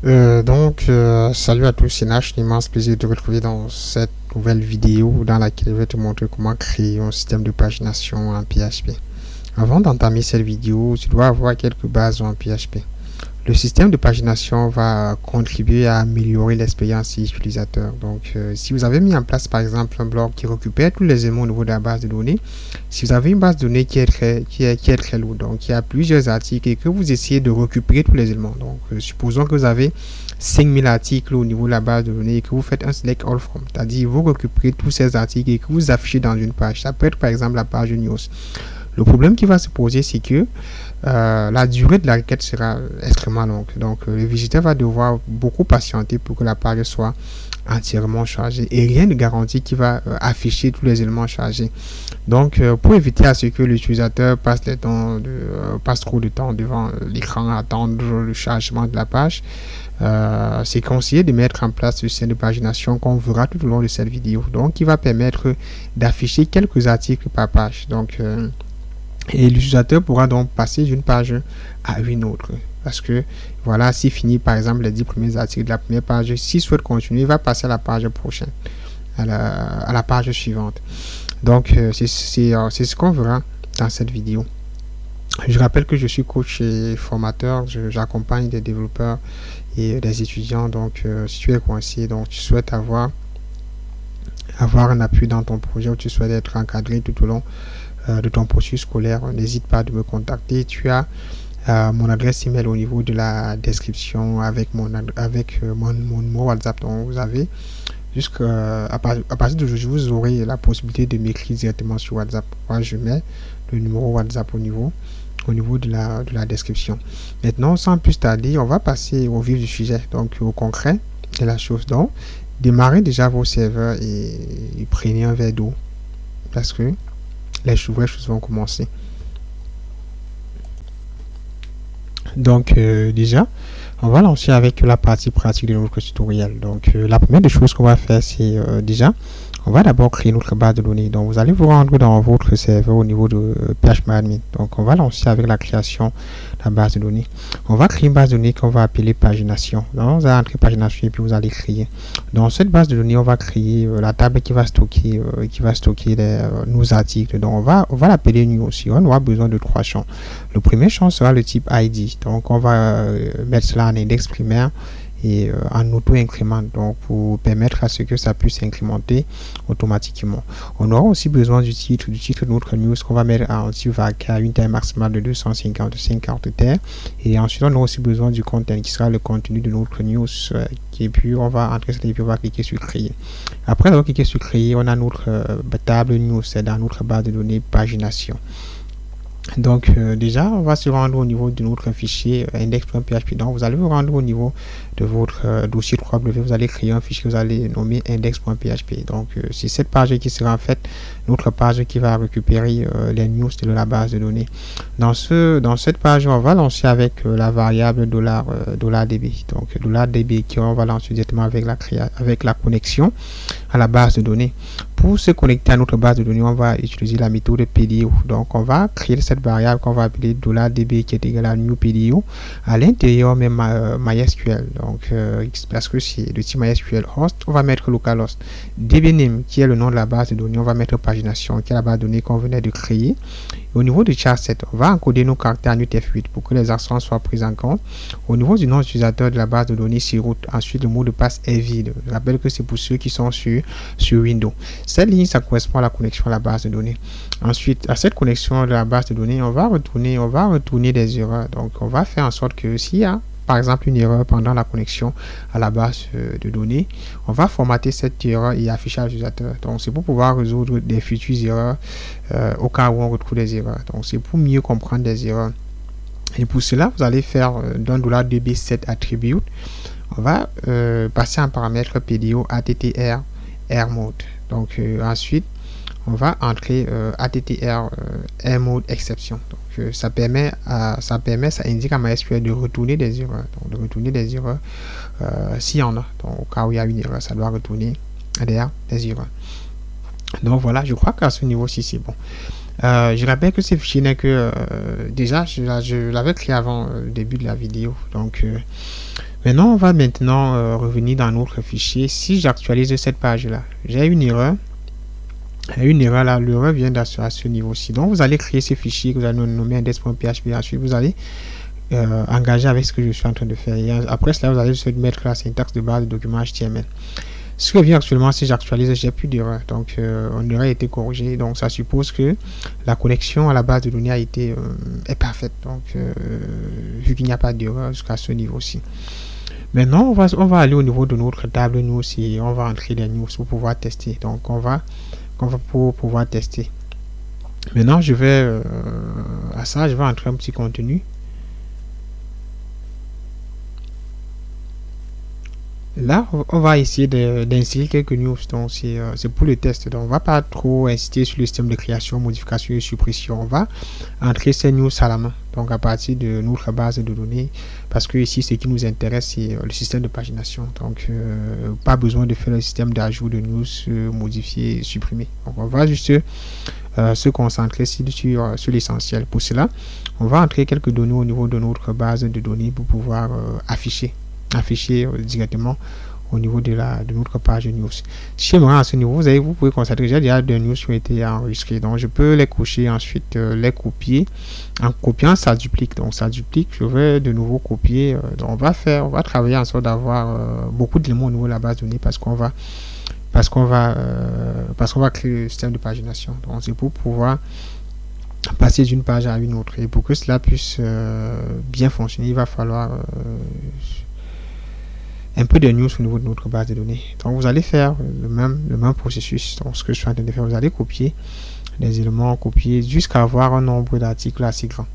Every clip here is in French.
Salut à tous, c'est Nash, un immense plaisir de te retrouver dans cette nouvelle vidéo dans laquelle je vais te montrer comment créer un système de pagination en PHP. Avant d'entamer cette vidéo, tu dois avoir quelques bases en PHP. Le système de pagination va contribuer à améliorer l'expérience utilisateur. Si vous avez mis en place par exemple un blog qui récupère tous les éléments au niveau de la base de données, si vous avez une base de données qui est très lourde, donc il y a plusieurs articles et que vous essayez de récupérer tous les éléments, supposons que vous avez 5000 articles au niveau de la base de données et que vous faites un select all from, c'est-à-dire vous récupérez tous ces articles et que vous affichez dans une page. Ça peut être par exemple la page news. Le problème qui va se poser, c'est que la durée de la requête sera extrêmement longue. Le visiteur va devoir beaucoup patienter pour que la page soit entièrement chargée. Et rien ne garantit qu'il va afficher tous les éléments chargés. Pour éviter à ce que l'utilisateur passe trop de temps devant l'écran à attendre le chargement de la page, c'est conseillé de mettre en place le système de pagination qu'on verra tout au long de cette vidéo. Donc, il va permettre d'afficher quelques articles par page. Et l'utilisateur pourra donc passer d'une page à une autre. Parce que, voilà, s'il finit par exemple les 10 premiers articles de la première page, s'il souhaite continuer, il va passer à la page prochaine, à la page suivante. C'est ce qu'on verra dans cette vidéo. Je rappelle que je suis coach et formateur. J'accompagne des développeurs et des étudiants. Si tu es coincé, tu souhaites avoir un appui dans ton projet ou tu souhaites être encadré tout au long de ton processus scolaire, n'hésite pas à me contacter. Tu as mon adresse email au niveau de la description avec mon numéro WhatsApp. Donc vous avez à partir d'aujourd'hui, vous aurez la possibilité de m'écrire directement sur WhatsApp. Moi, je mets le numéro WhatsApp au niveau de la description. Maintenant, sans plus tarder, on va passer au vif du sujet, au concret de la chose. Donc, démarrez déjà vos serveurs et prenez un verre d'eau parce que les vraies choses vont commencer. Déjà, on va lancer avec la partie pratique de notre tutoriel. La première des choses qu'on va faire, c'est on va d'abord créer notre base de données. Donc, vous allez vous rendre dans votre serveur au niveau de phpMyAdmin. On va lancer avec la création de la base de données. On va créer une base de données qu'on va appeler pagination. Donc, vous allez entrer pagination et puis vous allez créer. Dans cette base de données, on va créer la table qui va stocker nos articles. Donc, on va l'appeler new aussi. On aura besoin de 3 champs. Le premier champ sera le type ID. Donc, on va mettre cela en index primaire et en auto-incrément, pour permettre à ce que ça puisse incrémenter automatiquement. On aura aussi besoin du titre de notre news qu'on va mettre en type à une taille maximale de 255 caractères. Et ensuite, on aura aussi besoin du content qui sera le contenu de notre news. Et puis, on va entrer sur et puis on va cliquer sur créer. Après avoir cliqué sur créer, on a notre table news dans notre base de données pagination. Déjà, on va se rendre au niveau de notre fichier index.php. Donc, vous allez vous rendre au niveau de votre dossier 3W. Vous allez créer un fichier que vous allez nommer index.php. C'est cette page qui sera en fait notre page qui va récupérer les news de la base de données. Dans cette page, on va lancer avec la variable $db. $db qui on va lancer directement avec la connexion à la base de données. Pour se connecter à notre base de données, on va utiliser la méthode PDO. Donc, on va créer cette variable qu'on va appeler $db qui est égal à new PDO à l'intérieur même MySQL. Parce que c'est le type MySQL host, on va mettre localhost. dbname qui est le nom de la base de données, on va mettre pagination qui est la base de données qu'on venait de créer. Au niveau du charset, on va encoder nos caractères en UTF-8 pour que les accents soient pris en compte. Au niveau du nom d'utilisateur de la base de données, c'est root. Ensuite, le mot de passe est vide. Je rappelle que c'est pour ceux qui sont sur Windows. Cette ligne, ça correspond à la connexion à la base de données. Ensuite, à cette connexion de la base de données, on va retourner des erreurs. Donc, on va faire en sorte que s'il y a par exemple une erreur pendant la connexion à la base de données, on va formater cette erreur et afficher à l'utilisateur. Donc, c'est pour pouvoir résoudre des futures erreurs au cas où on retrouve des erreurs. Donc, c'est pour mieux comprendre des erreurs. Et pour cela, vous allez faire d'un $db set attribute. On va passer un paramètre PDO attr mode. Ensuite, on va entrer attr mode exception. Ça indique à MySQL de retourner des erreurs. S'il y en a. Donc, au cas où il y a une erreur, ça doit retourner derrière des erreurs. Donc voilà, je crois qu'à ce niveau-ci, c'est bon. Je rappelle que ce fichier n'est que déjà je l'avais créé avant le début de la vidéo. Maintenant, on va maintenant revenir dans notre fichier. Si j'actualise cette page-là, j'ai une erreur. Une erreur là, l'erreur vient à ce niveau-ci. Donc, vous allez créer ce fichier que vous allez nommer index.php. Ensuite, vous allez engager avec ce que je suis en train de faire. Et après cela, vous allez juste mettre la syntaxe de base du document HTML. Ce qui vient actuellement, si j'actualise, j'ai plus d'erreur. Donc, on aurait été corrigé. Donc, ça suppose que la connexion à la base de données a été est parfaite. Donc, vu qu'il n'y a pas d'erreur jusqu'à ce niveau-ci. Maintenant, on va aller au niveau de notre table news et on va entrer les news pour pouvoir tester. Donc, on va pour pouvoir tester. Maintenant, je vais à ça, je vais entrer un petit contenu. Là, on va essayer d'insérer quelques news. Donc, c'est pour le test. Donc, on va pas trop insister sur le système de création, modification et suppression. On va entrer ces news à la main. Donc, à partir de notre base de données. Parce que ici, ce qui nous intéresse, c'est le système de pagination. Donc, pas besoin de faire le système d'ajout de news, modifier, supprimer. Donc, on va juste se concentrer sur l'essentiel. Pour cela, on va entrer quelques données au niveau de notre base de données pour pouvoir afficher directement au niveau de notre page news. Si je me rends à ce niveau, vous pouvez constater que j'ai déjà des news qui ont été enregistrées. Donc, je peux les cocher, ensuite les copier. En copiant, ça duplique. Donc, ça duplique. Je vais de nouveau copier. Donc, on va travailler en sorte d'avoir beaucoup d'éléments au niveau de la base de données parce qu'on va créer le système de pagination. Donc, c'est pour pouvoir passer d'une page à une autre. Et pour que cela puisse bien fonctionner, il va falloir un peu de news au niveau de notre base de données. Donc, vous allez faire le même processus. Donc, ce que je suis en train de faire, vous allez copier les éléments, copier jusqu'à avoir un nombre d'articles assez grand.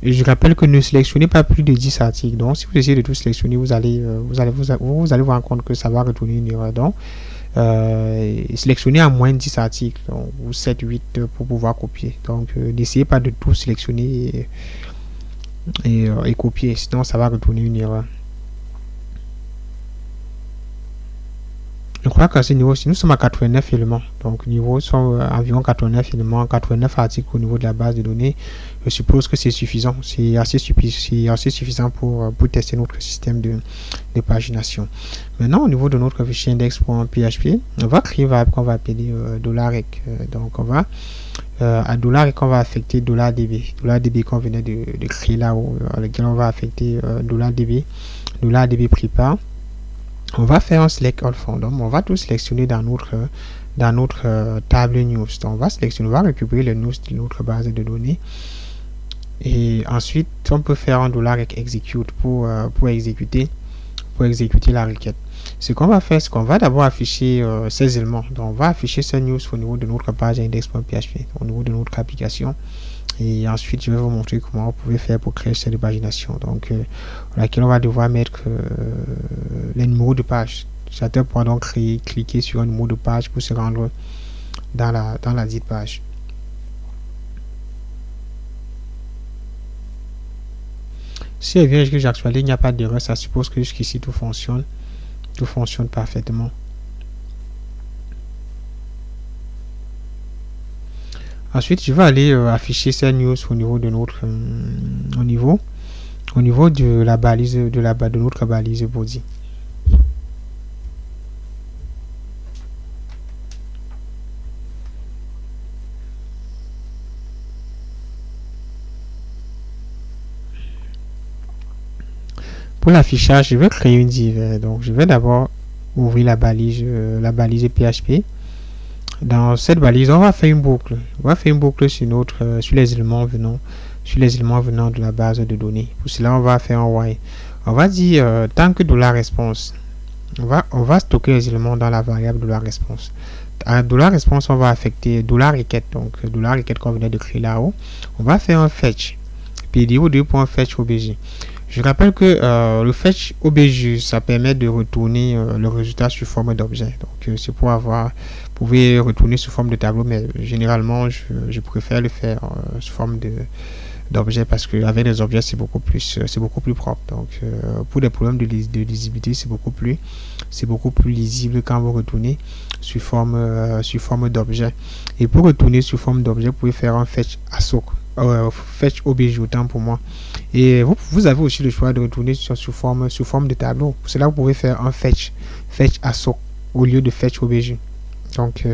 Et je rappelle que ne sélectionnez pas plus de 10 articles. Donc, si vous essayez de tout sélectionner, vous allez vous rendre compte que ça va retourner une erreur. Donc, sélectionnez à moins de 10 articles, donc, ou 7, 8 pour pouvoir copier. Donc, n'essayez pas de tout sélectionner et copier, sinon ça va retourner une erreur. Je crois qu'à ce niveau, si nous sommes à 89 éléments, donc niveau sont environ 89 éléments, 89 articles au niveau de la base de données, je suppose que c'est suffisant, c'est assez suffisant pour tester notre système de pagination. Maintenant, au niveau de notre fichier index.php, on va créer une variable qu'on va appeler $rec. Donc, on va à $rec, on va affecter $db qu'on venait de créer là-haut, à lequel on va affecter $db prepare. On va faire un select all from. Donc, on va tout sélectionner dans notre table news. Donc, on va récupérer les news de notre base de données. Et ensuite, on peut faire un $rec execute pour exécuter la requête. Ce qu'on va faire, c'est qu'on va d'abord afficher ces éléments. Donc, on va afficher ces news au niveau de notre page index.php, au niveau de notre application. Et ensuite, je vais vous montrer comment vous pouvez faire pour créer cette pagination. Donc, laquelle on va devoir mettre les numéros de page. Certains pourront donc cliquer sur un numéro de page pour se rendre dans la dite page. Si elle vient que j'actualise, il n'y a pas d'erreur, ça suppose que jusqu'ici tout fonctionne parfaitement. Ensuite, je vais aller afficher ces news au niveau de notre au niveau de la balise de notre balise body. Pour l'affichage, je vais créer une div. Donc, je vais d'abord ouvrir la balise PHP. Dans cette balise, on va faire une boucle. On va faire une boucle sur les éléments venant de la base de données. Pour cela, on va faire un while. On va dire tant que $response. On va stocker les éléments dans la variable $response. À $response, on va affecter $requête. Donc $requête qu'on venait de créer là-haut. On va faire un fetch. PDO2.fetch obj. Je rappelle que le fetch obj, ça permet de retourner le résultat sous forme d'objet. Donc, c'est pour pouvez retourner sous forme de tableau, mais généralement je préfère le faire sous forme d'objet, parce que avec les objets c'est beaucoup plus propre. Donc pour des problèmes de lisibilité, c'est beaucoup plus lisible quand vous retournez sous forme d'objet. Et pour retourner sous forme d'objet, vous pouvez faire un fetch ASOC, fetch OBJ autant pour moi. Et vous avez aussi le choix de retourner sous forme de tableau. Pour cela, vous pouvez faire un fetch ASOC au lieu de fetch OBJ. Donc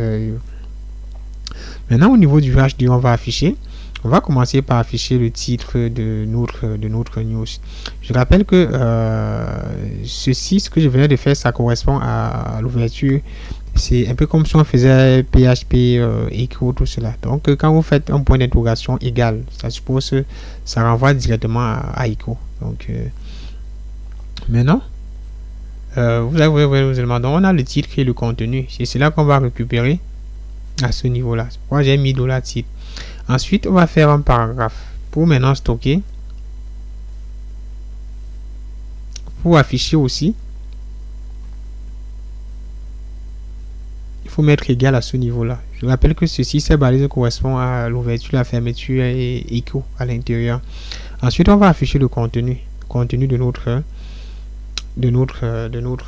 maintenant, au niveau du HD, on va commencer par afficher le titre de notre news. Je rappelle que ce que je venais de faire, ça correspond à l'ouverture. C'est un peu comme si on faisait PHP, echo, tout cela. Donc quand vous faites un point d'interrogation égal, ça suppose que ça renvoie directement à echo. Donc maintenant, vous avez vos éléments. Donc on a le titre et le contenu. C'est là qu'on va récupérer à ce niveau-là. C'est pourquoi j'ai mis $titre. Ensuite, on va faire un paragraphe pour maintenant stocker, pour afficher aussi. Il faut mettre égal à ce niveau-là. Je rappelle que ceci, ces balises correspond à l'ouverture, la fermeture et echo à l'intérieur. Ensuite, on va afficher le contenu de notre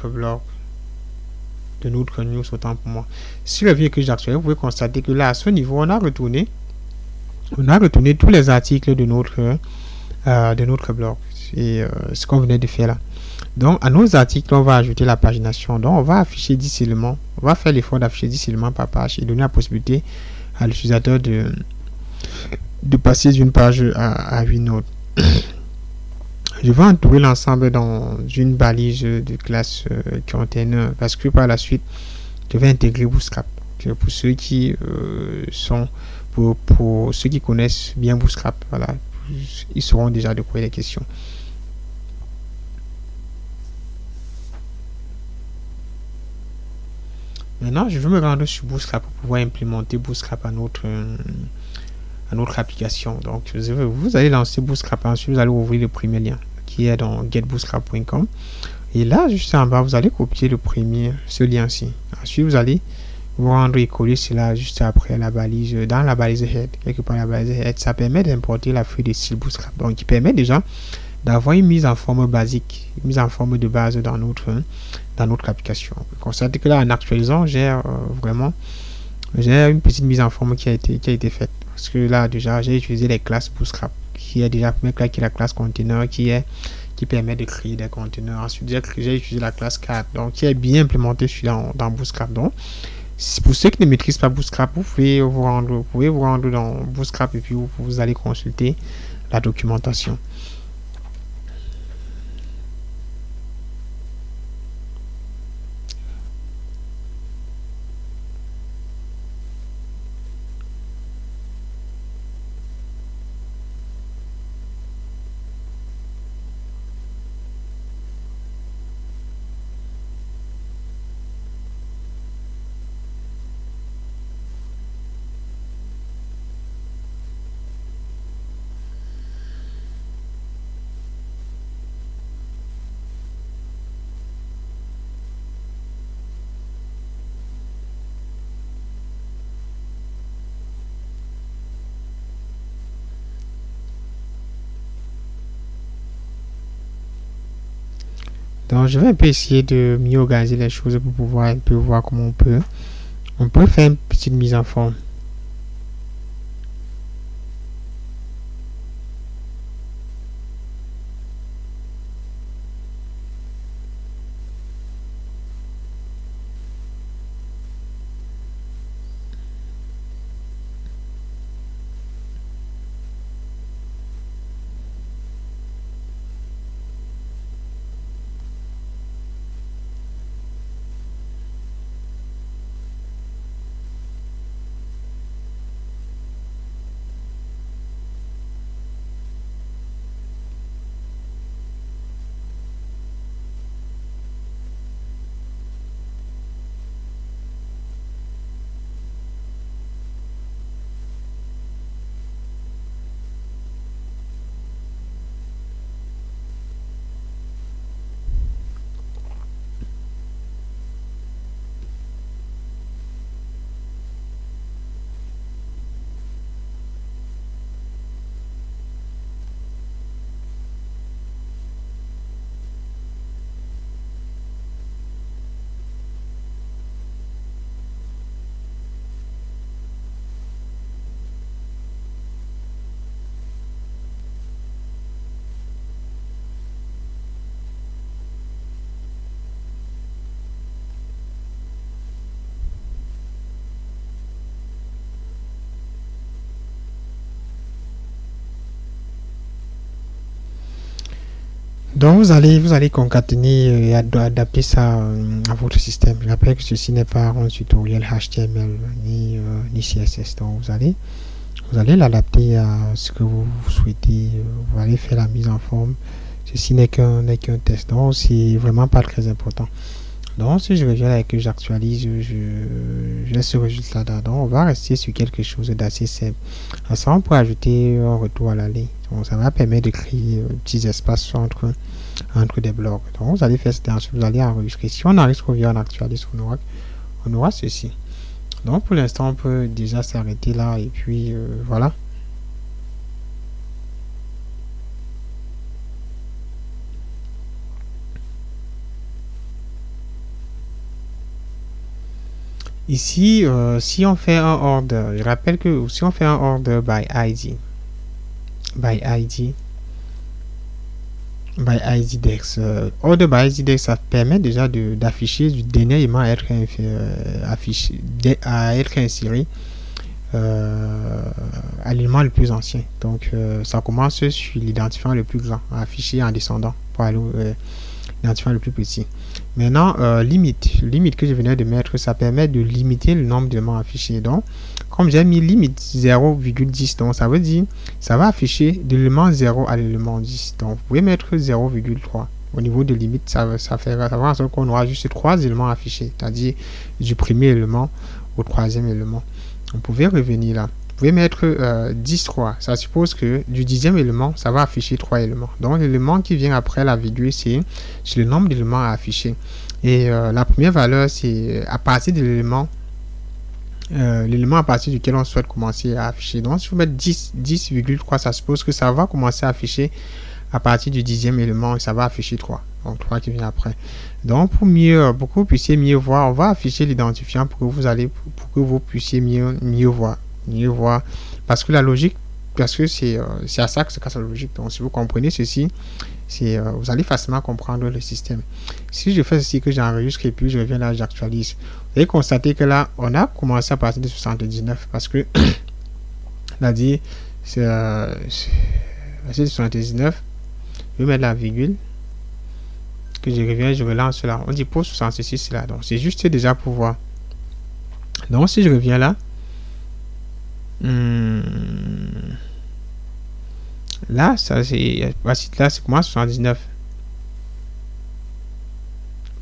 blog, de notre news autant pour moi. Si le véhicule j'actualise, vous pouvez constater que là, à ce niveau, on a retourné tous les articles de notre blog. C'est ce qu'on venait de faire là. Donc, à nos articles, on va ajouter la pagination. Donc, on va afficher 10 éléments. On va faire l'effort d'afficher 10 éléments par page et donner la possibilité à l'utilisateur de passer d'une page à une autre. Je vais entourer l'ensemble dans une balise de classe container, parce que par la suite, je vais intégrer Bootstrap. Pour ceux qui pour ceux qui connaissent bien Bootstrap, voilà, ils sauront déjà de quoi il est question. Maintenant, je vais me rendre sur Bootstrap pour pouvoir implémenter Bootstrap à notre application. Donc, vous allez lancer Bootstrap. Ensuite, vous allez ouvrir le premier lien qui est dans getbootstrap.com. Et là, juste en bas, vous allez copier ce lien-ci. Ensuite, vous allez vous rendre et coller cela juste après la balise, dans la balise head. Quelque part, la balise head, ça permet d'importer la feuille de style Bootstrap. Donc, qui permet déjà d'avoir une mise en forme basique, une mise en forme de base dans notre application. Constatez que là, en actualisant, j'ai une petite mise en forme qui a été faite. Parce que là, déjà, j'ai utilisé les classes Bootstrap, qui est déjà première qui est la classe container, qui permet de créer des conteneurs. Ensuite, j'ai utilisé la classe card, donc qui est bien implémentée dans Bootstrap. Donc, pour ceux qui ne maîtrisent pas Bootstrap, vous pouvez vous rendre dans Bootstrap et puis vous allez consulter la documentation. Donc, je vais un peu essayer de mieux organiser les choses pour pouvoir un peu voir comment on peut faire une petite mise en forme. Donc vous allez concaténer et adapter ça à votre système. Je rappelle que ceci n'est pas un tutoriel HTML ni CSS. Donc vous allez l'adapter à ce que vous souhaitez. Vous allez faire la mise en forme. Ceci n'est qu'un test. Donc c'est vraiment pas très important. Donc si je reviens là et que j'actualise, je laisse ce résultat là. Donc on va rester sur quelque chose d'assez simple. Ensemble, on peut ajouter un retour à la ligne. Donc ça va permettre de créer petits espaces entre des blocs. Donc vous allez faire ça, ensuite vous allez enregistrer. Si on enregistre bien, on actualise, on aura ceci. Donc pour l'instant, on peut déjà s'arrêter là et puis voilà. Ici, si on fait un order, je rappelle que si on fait un order by ID dex, order by ID dex, ça permet déjà d'afficher du dernier élément à être affiché, à être inséré à l'élément le plus ancien. Donc ça commence sur l'identifiant le plus grand, à afficher en descendant pour aller l'identifiant le plus petit. Maintenant, limite que je venais de mettre, ça permet de limiter le nombre d'éléments affichés. Donc, comme j'ai mis limite 0,10, donc ça veut dire ça va afficher de l'élément 0 à l'élément 10. Donc, vous pouvez mettre 0,3. Au niveau de limite, ça va en sorte qu'on aura juste 3 éléments affichés, c'est-à-dire du premier élément au troisième élément. Vous pouvez revenir là. Vous pouvez mettre 10, 3. Ça suppose que du 10e élément, ça va afficher 3 éléments. Donc, l'élément qui vient après la virgule, c'est le nombre d'éléments à afficher. Et la première valeur, c'est à partir de l'élément à partir duquel on souhaite commencer à afficher. Donc, si vous mettez 10,3, ça suppose que ça va commencer à afficher à partir du 10e élément et ça va afficher 3. Donc, 3 qui vient après. Donc, pour que vous puissiez mieux voir, on va afficher l'identifiant pour que vous puissiez mieux voir. Parce que la logique, parce que c'est à ça que se casse la logique. Donc, si vous comprenez ceci, vous allez facilement comprendre le système. Si je fais ceci, que j'enregistre et puis je reviens là, j'actualise, vous allez constater que là, on a commencé à partir de 79 parce que on a dit c'est 79. Je vais mettre la virgule, que je reviens, je relance là. On dit pour 66 là. Donc, c'est juste déjà pour voir. Donc, si je reviens là, là, ça c'est là, c'est comment 79.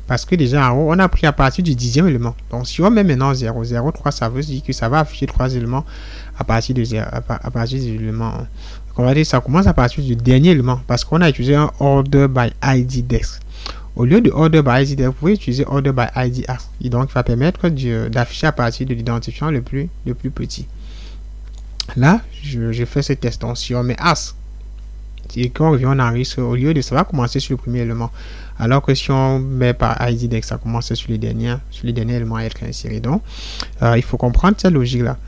Parce que déjà en haut, on a pris à partir du 10e élément. Donc si on met maintenant 0, 0, 3, ça veut dire que ça va afficher 3 éléments à partir de 0, à partir de l'élément 1. Donc on va dire que ça commence à partir du dernier élément parce qu'on a utilisé un order by ID dex. Au lieu de order by ID dex, vous pouvez utiliser order by ID as. Et donc il va permettre d'afficher à partir de l'identifiant le plus petit. Là, je fais ce test. Donc si on met as, et quand on revient en enregistre, au lieu de ça va commencer sur le premier élément, alors que si on met par ID dex, ça commence sur les derniers éléments à être insérés. Donc il faut comprendre cette logique là.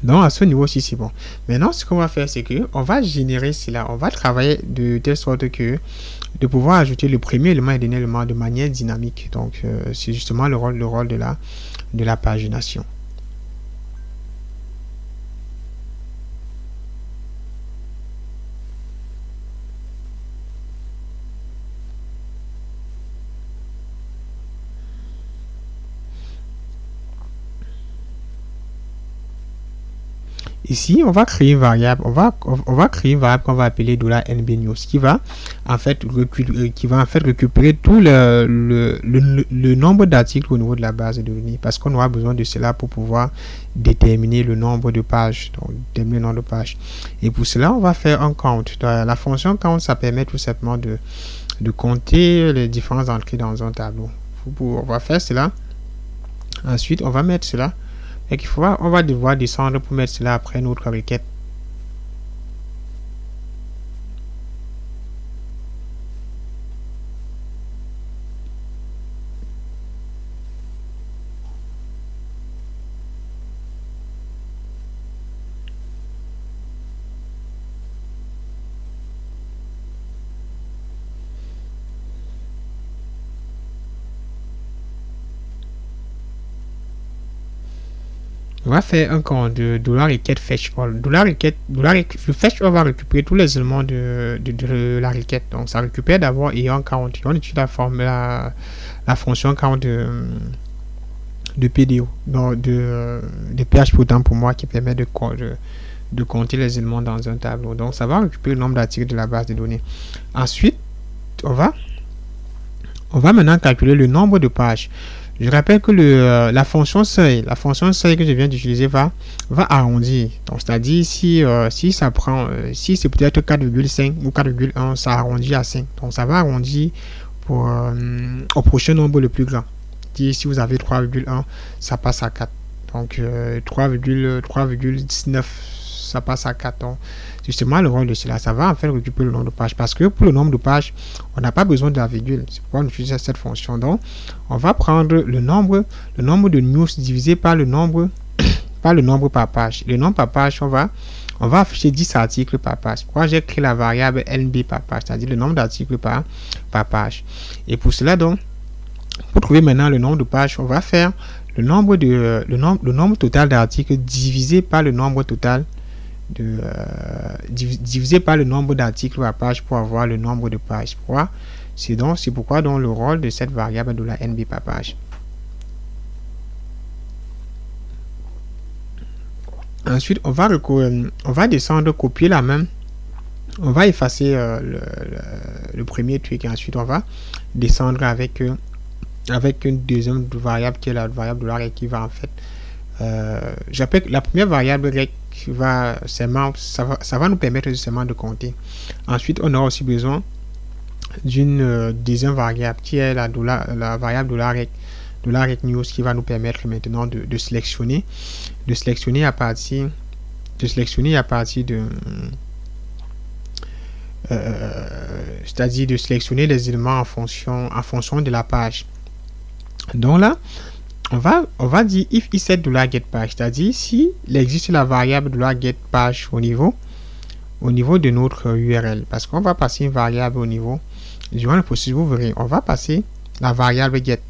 Donc à ce niveau ci c'est bon. Maintenant ce qu'on va faire, c'est que on va générer cela, on va travailler de telle sorte que de pouvoir ajouter le premier élément et le dernier élément de manière dynamique. Donc c'est justement le rôle de la pagination. Ici, on va créer une variable, on va créer une variable qu'on va appeler $nbnews qui va en fait récupérer tout le nombre d'articles au niveau de la base de données parce qu'on aura besoin de cela pour pouvoir déterminer le nombre de pages. Donc, déterminer le nombre de pages. Et pour cela, on va faire un count. La fonction count, ça permet tout simplement de compter les différentes entrées dans un tableau. On va faire cela. Ensuite, on va mettre cela. Et on va devoir descendre pour mettre cela après notre requête. On va faire un compte de $requête fetch all. Le fetch all va récupérer tous les éléments de la requête. Donc ça récupère d'abord et un count. On utilise la fonction count de PDO, donc de PHP autant pour moi, qui permet de compter les éléments dans un tableau. Donc ça va récupérer le nombre d'articles de la base de données. Ensuite, on va maintenant calculer le nombre de pages. Je rappelle que la fonction seuil que je viens d'utiliser va arrondir. Donc c'est-à-dire si ça prend si c'est peut-être 4,5 ou 4,1, ça arrondit à 5. Donc ça va arrondir pour au prochain nombre le plus grand. Si vous avez 3,1, ça passe à 4. Donc 3,19, ça passe à 4. Donc, justement, le rôle de cela, ça va en fait récupérer le nombre de pages. Parce que pour le nombre de pages, on n'a pas besoin de la virgule. C'est pourquoi on utilise cette fonction. Donc, on va prendre le nombre de news divisé par le nombre par page. Le nombre par page, on va afficher 10 articles par page. Pourquoi j'ai créé la variable NB par page, c'est-à-dire le nombre d'articles par page. Et pour cela, donc, pour trouver maintenant le nombre de pages, on va faire le nombre total d'articles divisé par le nombre total divisé par le nombre d'articles par page pour avoir le nombre de pages. C'est pourquoi donc le rôle de cette variable de la NB par page. Ensuite, on va descendre, copier la même. On va effacer le premier truc et ensuite on va descendre avec une deuxième variable qui est la variable de la rec qui va en fait j'appelle la première variable rec ça va nous permettre justement de compter. Ensuite on aura aussi besoin d'une deuxième variable qui est la variable de la rec news qui va nous permettre maintenant de sélectionner à partir de c'est-à-dire de sélectionner les éléments en fonction de la page. Donc là, on va dire if set $getPage, c'est-à-dire si il existe la variable $getPage au niveau de notre URL, parce qu'on va passer une variable au niveau durant le processus, vous verrez, on va passer la variable get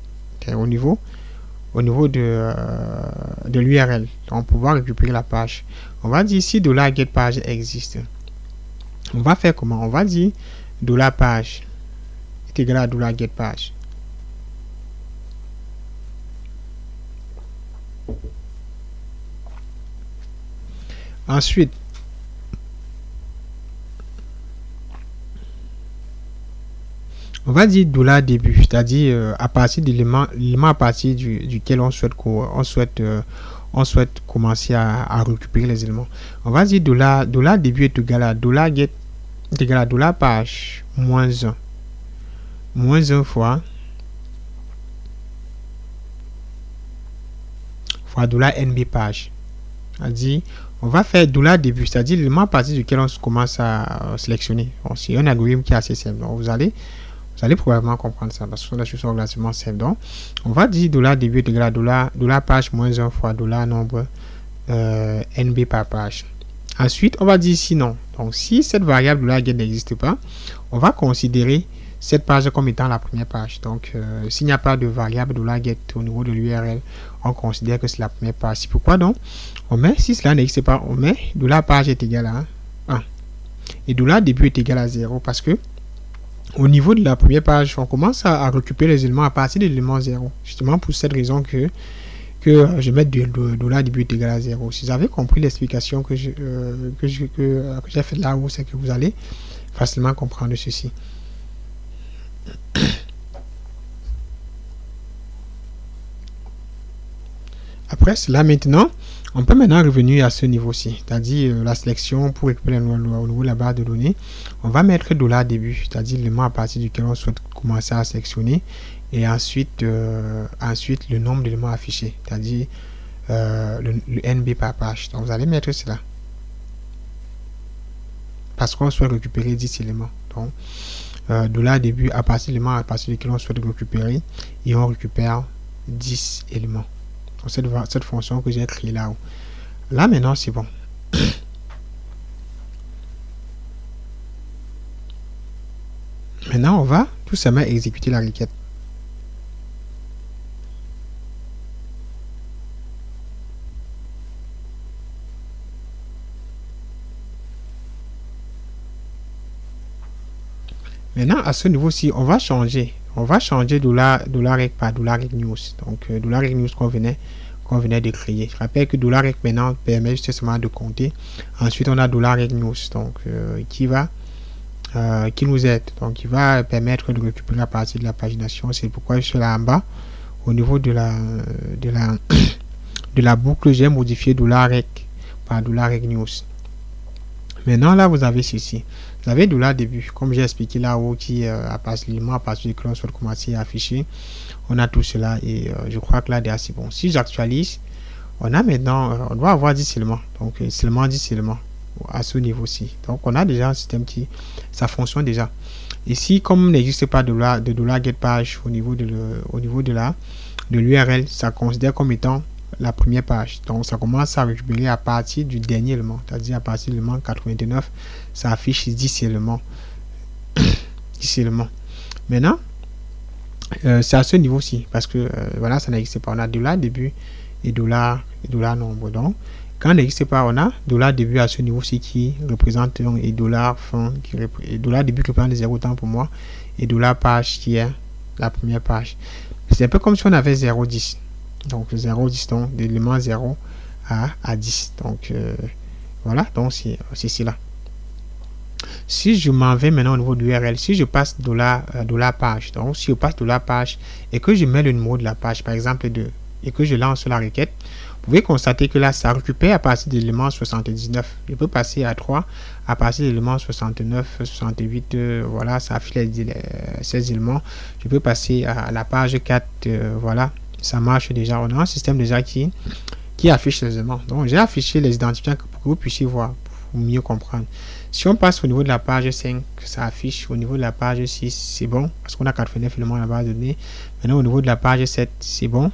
au niveau de l'URL, donc pour pouvoir récupérer la page. On va dire si $getPage existe. On va faire comment? On va dire $page est égal à $getPage. Ensuite, on va dire $début, c'est-à-dire à partir de l'élément à partir duquel on souhaite commencer à récupérer les éléments. On va dire $début est égal à $get est égal à $page moins 1 fois $NB page. C'est-à-dire on va faire $début, c'est-à-dire l'élément à partir duquel on commence à sélectionner. Bon, c'est un algorithme qui est assez simple. Donc vous allez probablement comprendre ça parce que ce sont des choses relativement simples. Donc on va dire $début est égal à $page moins 1 fois $nombre NB par page. Ensuite on va dire sinon. Donc si cette variable $get n'existe pas, on va considérer cette page comme étant la première page. Donc s'il n'y a pas de variable $get au niveau de l'URL, on considère que c'est la première page. C'est pourquoi donc on met, si cela n'existe pas, on met $page est égal à 1 et $début est égal à 0 parce que au niveau de la première page, on commence à récupérer les éléments à partir de l'élément 0. Justement pour cette raison que je mets $début est égal à 0. Si vous avez compris l'explication que j'ai faite là, c'est que vous allez facilement comprendre ceci. Après cela, maintenant, on peut maintenant revenir à ce niveau-ci, c'est-à-dire la sélection pour récupérer au niveau de la base de données. On va mettre $début, c'est-à-dire l'élément à partir duquel on souhaite commencer à sélectionner, et ensuite le nombre d'éléments affichés, c'est-à-dire le NB par page. Donc vous allez mettre cela parce qu'on souhaite récupérer 10 éléments. Donc $début à partir de l'élément à partir duquel on souhaite récupérer, et on récupère 10 éléments. Cette fonction que j'ai créée là-haut. Là maintenant c'est bon. Maintenant on va tout simplement exécuter la requête. Maintenant, à ce niveau-ci, on va changer dollar rec par dollar rec news. Donc, dollar rec news qu'on venait de créer. Je rappelle que dollar rec maintenant permet justement de compter. Ensuite, on a dollar rec news, donc qui nous aide. Donc, il va permettre de récupérer la partie de la pagination. C'est pourquoi je suis là en bas, au niveau de la boucle, j'ai modifié dollar rec par dollar rec news. Maintenant, là, vous avez ceci. Vous avez dollar début, comme j'ai expliqué là-haut, qui à partir du clone soit commencé à afficher. On a tout cela et je crois que là, déjà, c'est bon. Si j'actualise, on a maintenant, on doit avoir 10 éléments. Donc, seulement 10 éléments à ce niveau-ci. Donc, on a déjà un système qui, ça fonctionne déjà. Ici, comme il n'existe pas de dollar get page au niveau de l'URL, ça considère comme étant la première page. Donc, ça commence à récupérer à partir du dernier élément, c'est-à-dire à partir de l'élément 89, ça affiche 10 éléments. 10 éléments. Maintenant, c'est à ce niveau-ci, parce que voilà, ça n'existe pas. On a dollar début et dollar nombre. Donc, quand il n'existe pas, on a dollar début à ce niveau-ci qui représente et dollar fin, et dollar début qui représente 0 temps pour moi, et dollar page qui est la première page. C'est un peu comme si on avait 0,10. Donc 0,10, donc d'élément 0 à 10. Donc voilà, donc c'est cela. Si je m'en vais maintenant au niveau de l'URL, si je passe dollar page, donc si je passe dollar page et que je mets le numéro de la page, par exemple 2, et que je lance la requête, vous pouvez constater que là, ça récupère à partir de l'élément 79. Je peux passer à 3 à partir de l'élément 69, 68, voilà, ça affiche ces éléments. Je peux passer à la page 4, voilà, ça marche déjà. On a un système déjà qui affiche les éléments. Donc, j'ai affiché les identifiants pour que vous puissiez voir, pour mieux comprendre. Si on passe au niveau de la page 5, ça affiche. Au niveau de la page 6, c'est bon, parce qu'on a 89 éléments à la base de données. Maintenant, au niveau de la page 7, c'est bon.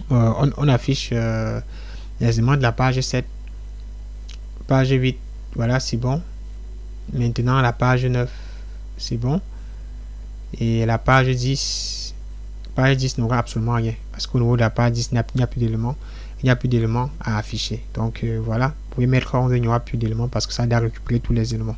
On affiche les éléments de la page 7. Page 8, voilà, c'est bon. Maintenant, la page 9, c'est bon. Et la page 10 n'aura absolument rien. Parce qu'au niveau de la page 10, il n'y a plus d'éléments. Il n'y a plus d'éléments à afficher. Donc voilà, vous pouvez mettre 11, il n'y aura plus d'éléments parce que ça a récupéré tous les éléments.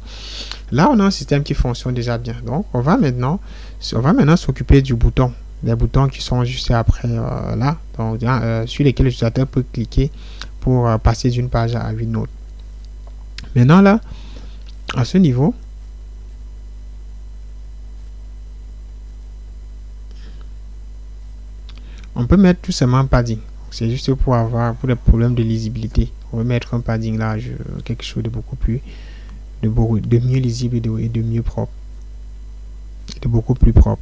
Là, on a un système qui fonctionne déjà bien. Donc on va maintenant s'occuper du bouton. Les boutons qui sont juste après là, donc, sur lesquels l'utilisateur peut cliquer pour passer d'une page à une autre. Maintenant là, à ce niveau, on peut mettre tout simplement un padding. C'est juste pour les problèmes de lisibilité. On va mettre un padding là, quelque chose de beaucoup plus, de mieux lisible et de mieux propre, de beaucoup plus propre.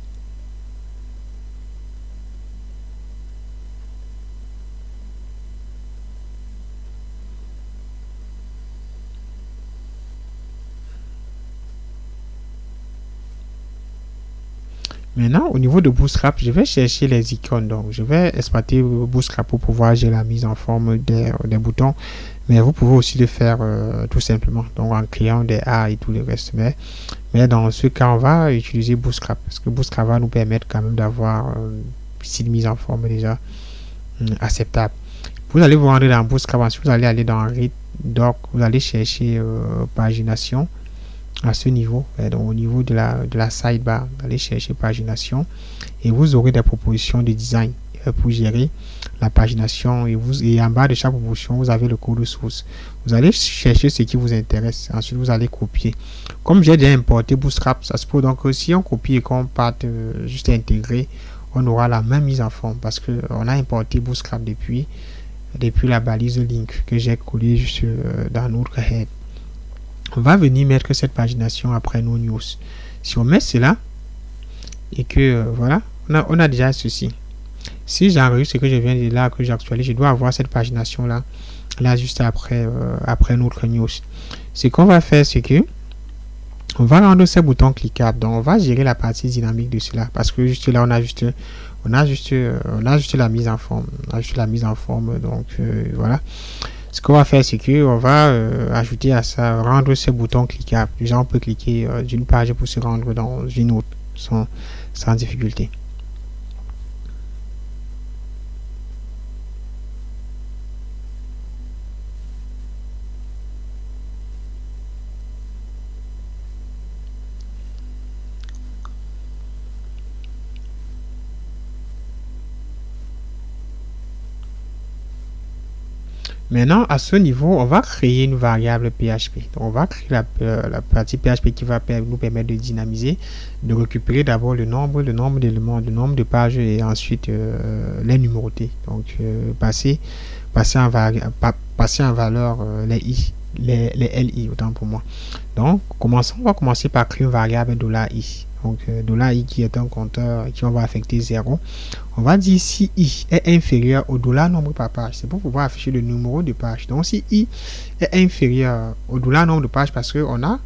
Maintenant, au niveau de Bootstrap, je vais chercher les icônes. Donc, je vais exploiter Bootstrap pour pouvoir gérer la mise en forme des boutons. Mais vous pouvez aussi le faire tout simplement, donc en créant des A et tout le reste. Mais dans ce cas, on va utiliser Bootstrap. Parce que Bootstrap va nous permettre quand même d'avoir une mise en forme déjà acceptable. Vous allez vous rendre dans Bootstrap. Ensuite, vous allez aller dans Read Doc. Vous allez chercher pagination. À ce niveau, donc au niveau de la sidebar, vous allez chercher pagination et vous aurez des propositions de design pour gérer la pagination et en bas de chaque proposition, vous avez le code source. Vous allez chercher ce qui vous intéresse. Ensuite, vous allez copier. Comme j'ai déjà importé Bootstrap, ça se peut donc que si on copie et qu'on parte juste intégrer, on aura la même mise en forme parce que on a importé Bootstrap depuis la balise link que j'ai collé juste dans notre head. On va venir mettre cette pagination après nos news. Si on met cela et que voilà, on a déjà ceci. Si j'enregistre ce que je viens de là, que j'actualise, je dois avoir cette pagination là juste après notre news. Ce qu'on va faire, c'est que on va rendre ces boutons cliquables. Donc on va gérer la partie dynamique de cela parce que juste là on a juste la mise en forme. On a juste la mise en forme. Donc voilà. Ce qu'on va faire, c'est qu'on va ajouter à ça, rendre ces boutons cliquables. Déjà, on peut cliquer d'une page pour se rendre dans une autre sans difficulté. Maintenant, à ce niveau, on va créer une variable PHP. Donc, on va créer la partie PHP qui va nous permettre de dynamiser, de récupérer d'abord le nombre d'éléments, le nombre de pages et ensuite les numéroter. Donc, passer en valeur les i, les li, autant pour moi. Donc, on va commencer par créer une variable $i. Donc, $i qui est un compteur qui on va affecter 0. On va dire si i est inférieur au $nombre par page. C'est pour pouvoir afficher le numéro de page. Donc, si i est inférieur au $nombre de page, parce qu'on a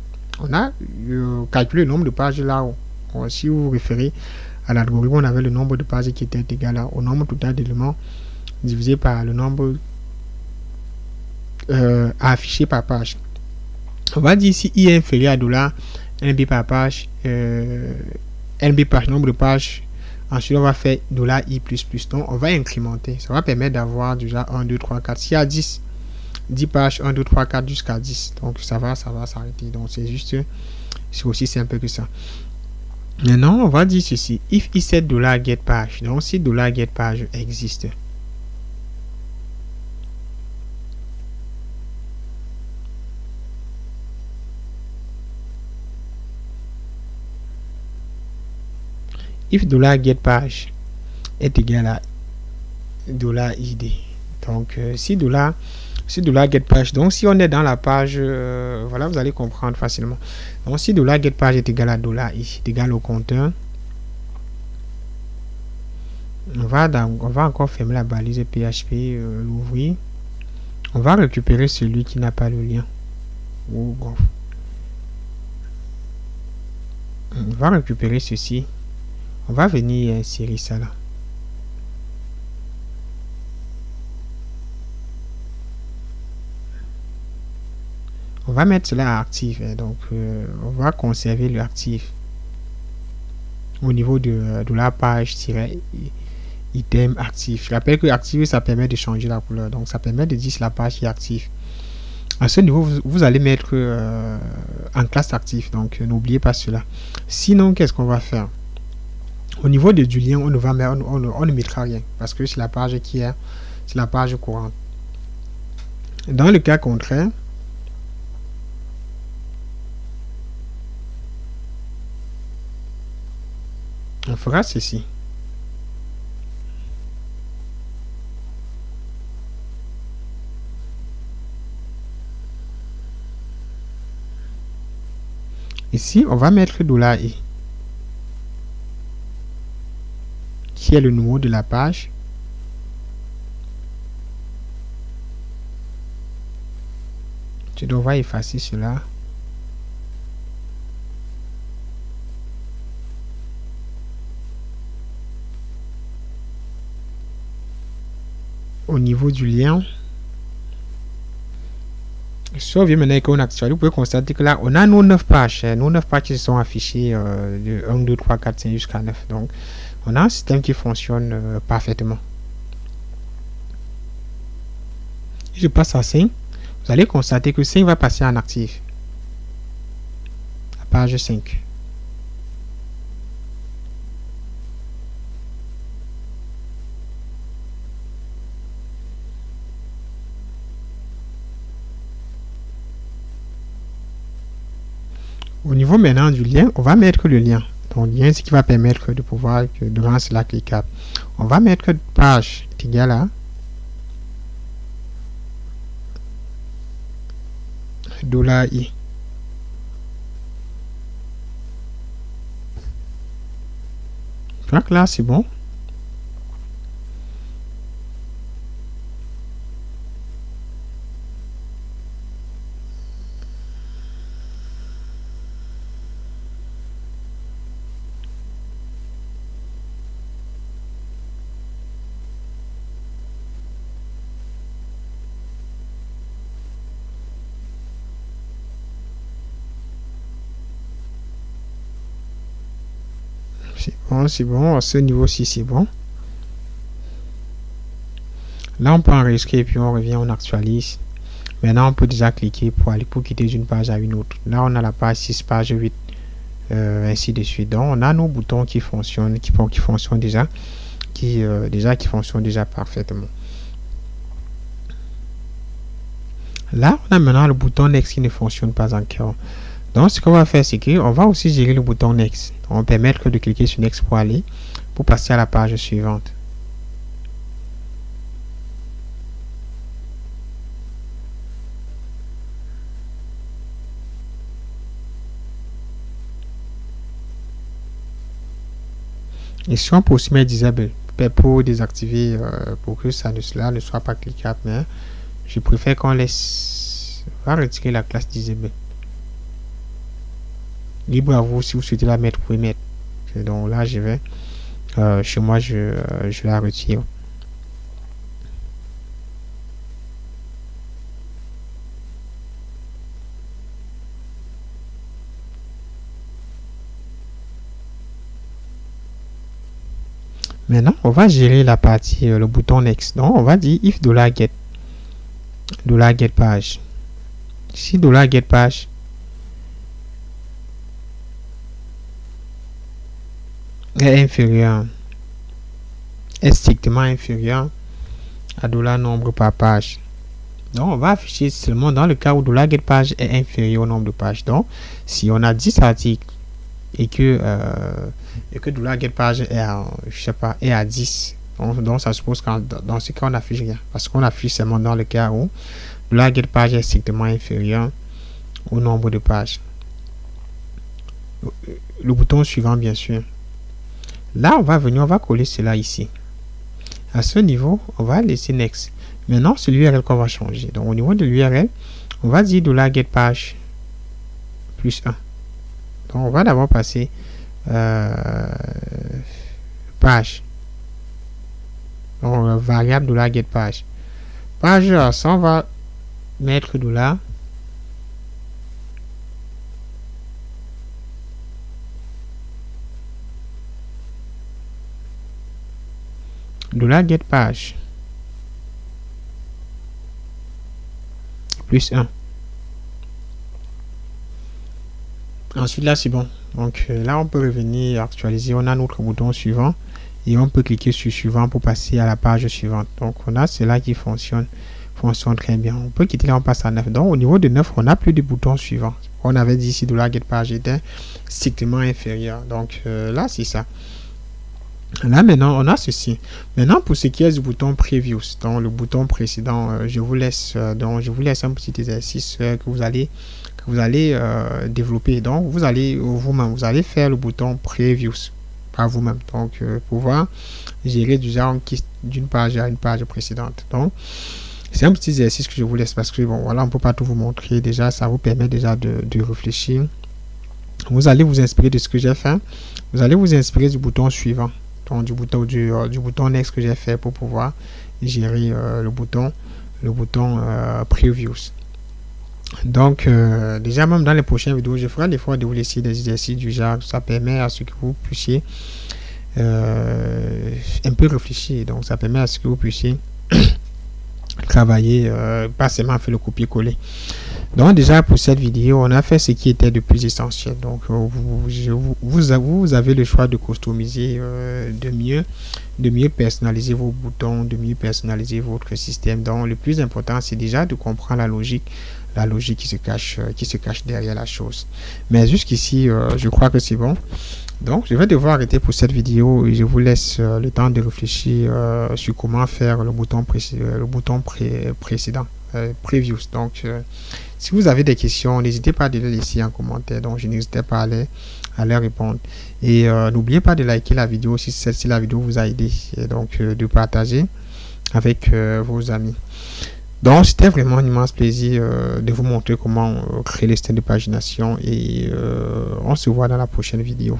calculé le nombre de pages là-haut. Si vous vous référez à l'algorithme, on avait le nombre de pages qui était égal au nombre total d'éléments divisé par le nombre à afficher par page. On va dire si i est inférieur à $NB par page, NB page, nombre de pages. Ensuite, on va faire $i plus plus. Donc, on va incrémenter. Ça va permettre d'avoir déjà 1, 2, 3, 4. S'il y a 10 pages, 1, 2, 3, 4 jusqu'à 10. Donc, ça va s'arrêter. Donc, c'est aussi simple que ça. Maintenant, on va dire ceci. If is set $getPage. Donc, si $getPage existe. If $getPage est égal à $id. Donc, si $getPage, donc si on est dans la page, voilà, vous allez comprendre facilement. Donc, si $getPage est égal à $i, est égal au compteur, on va encore fermer la balise PHP, l'ouvrir. On va récupérer celui qui n'a pas le lien. On va récupérer ceci. On va venir insérer ça là. On va mettre cela à actif. Donc, on va conserver le actif au niveau de la page item actif. Je rappelle que actif, ça permet de changer la couleur. Donc, ça permet de dire si la page est active. À ce niveau, vous allez mettre en classe actif. Donc, n'oubliez pas cela. Sinon, qu'est-ce qu'on va faire? Au niveau du lien, on ne mettra rien parce que c'est la page c'est la page courante. Dans le cas contraire, on fera ceci. Ici, on va mettre $i. Qui est le numéro de la page. Tu devras effacer cela. Au niveau du lien, si on vient maintenant qu'on actualise, vous pouvez constater que là, on a nos 9 pages. Nos 9 pages qui sont affichées de 1, 2, 3, 4, 5 jusqu'à 9. Donc, on a un système qui fonctionne parfaitement. Je passe à 5. Vous allez constater que 5 va passer en actif. À page 5. Au niveau maintenant du lien, on va mettre le lien. Donc, le lien, ce qui va permettre de pouvoir de rendre cela cliquable. On va mettre page égale à $i. Donc là, c'est bon. C'est bon, à ce niveau-ci, c'est bon. Là, on peut enregistrer et puis on revient, on actualise. Maintenant, on peut déjà cliquer pour quitter d'une page à une autre. Là, on a la page 6, page 8, ainsi de suite. Donc, on a nos boutons qui fonctionnent, qui fonctionnent déjà parfaitement. Là, on a maintenant le bouton Next qui ne fonctionne pas encore. Donc, ce qu'on va faire, c'est qu'on va aussi gérer le bouton Next. On va permettre de cliquer sur Next pour passer à la page suivante. Ici, on peut aussi mettre Disable pour désactiver, pour que cela ne soit pas cliquable, mais je préfère qu'on laisse. On va retirer la classe Disable. Libre à vous, si vous souhaitez la mettre, vous pouvez mettre. Donc là, je vais chez moi, je la retire. Maintenant, on va gérer la partie, le bouton Next. Donc, on va dire if $get page. Si $get page est inférieur, est strictement inférieur à $nombre par page. Donc, on va afficher seulement dans le cas où $get page est inférieur au nombre de pages. Donc, si on a 10 articles et que $get page est à, je sais pas, est à 10, donc ça suppose que dans ce cas on n'affiche rien, parce qu'on affiche seulement dans le cas où $get page est strictement inférieur au nombre de pages. Le bouton suivant, bien sûr. Là, on va venir, on va coller cela ici. À ce niveau, on va laisser Next. Maintenant, c'est l'URL qu'on va changer. Donc, au niveau de l'URL, on va dire $get page plus 1. Donc, on va d'abord passer page. Donc, variable $get page. Page, ça, on va mettre $get page plus 1. Ensuite, là, c'est bon. Donc, là, on peut revenir actualiser. On a notre bouton suivant et on peut cliquer sur suivant pour passer à la page suivante. Donc, on a cela qui fonctionne très bien. On peut quitter là, on passe à 9. Donc, au niveau de 9, on n'a plus de bouton suivant. On avait dit ici $get page était strictement inférieur. Donc, là, c'est ça. Là, maintenant, on a ceci. Maintenant, pour ce qui est du bouton Previews, donc le bouton précédent, je vous laisse un petit exercice que vous allez développer. Donc, vous allez vous-même, vous allez faire le bouton Previews par vous-même. Donc, pouvoir gérer du genre d'une page à une page précédente. Donc, c'est un petit exercice que je vous laisse parce que, bon, voilà, on ne peut pas tout vous montrer. Déjà, ça vous permet déjà de réfléchir. Vous allez vous inspirer de ce que j'ai fait. Vous allez vous inspirer du bouton suivant. Donc, du bouton Next que j'ai fait pour pouvoir gérer le bouton Previews. Donc, déjà, même dans les prochaines vidéos, je ferai l'effort de vous laisser des exercices du genre. Ça permet à ce que vous puissiez un peu réfléchir. Donc, ça permet à ce que vous puissiez travailler, pas seulement faire le copier-coller. Donc, déjà, pour cette vidéo, on a fait ce qui était le plus essentiel. Donc, vous avez le choix de customiser, de mieux personnaliser vos boutons, de mieux personnaliser votre système. Donc, le plus important, c'est déjà de comprendre la logique qui se cache derrière la chose. Mais jusqu'ici, je crois que c'est bon. Donc, je vais devoir arrêter pour cette vidéo et je vous laisse le temps de réfléchir sur comment faire le bouton précédent, Previews. Donc, si vous avez des questions, n'hésitez pas à les laisser en commentaire. Donc, je n'hésiterai pas à les répondre. Et n'oubliez pas de liker la vidéo si la vidéo vous a aidé. Et donc, de partager avec vos amis. Donc, c'était vraiment un immense plaisir de vous montrer comment créer les systèmes de pagination. Et on se voit dans la prochaine vidéo.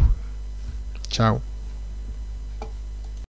Ciao.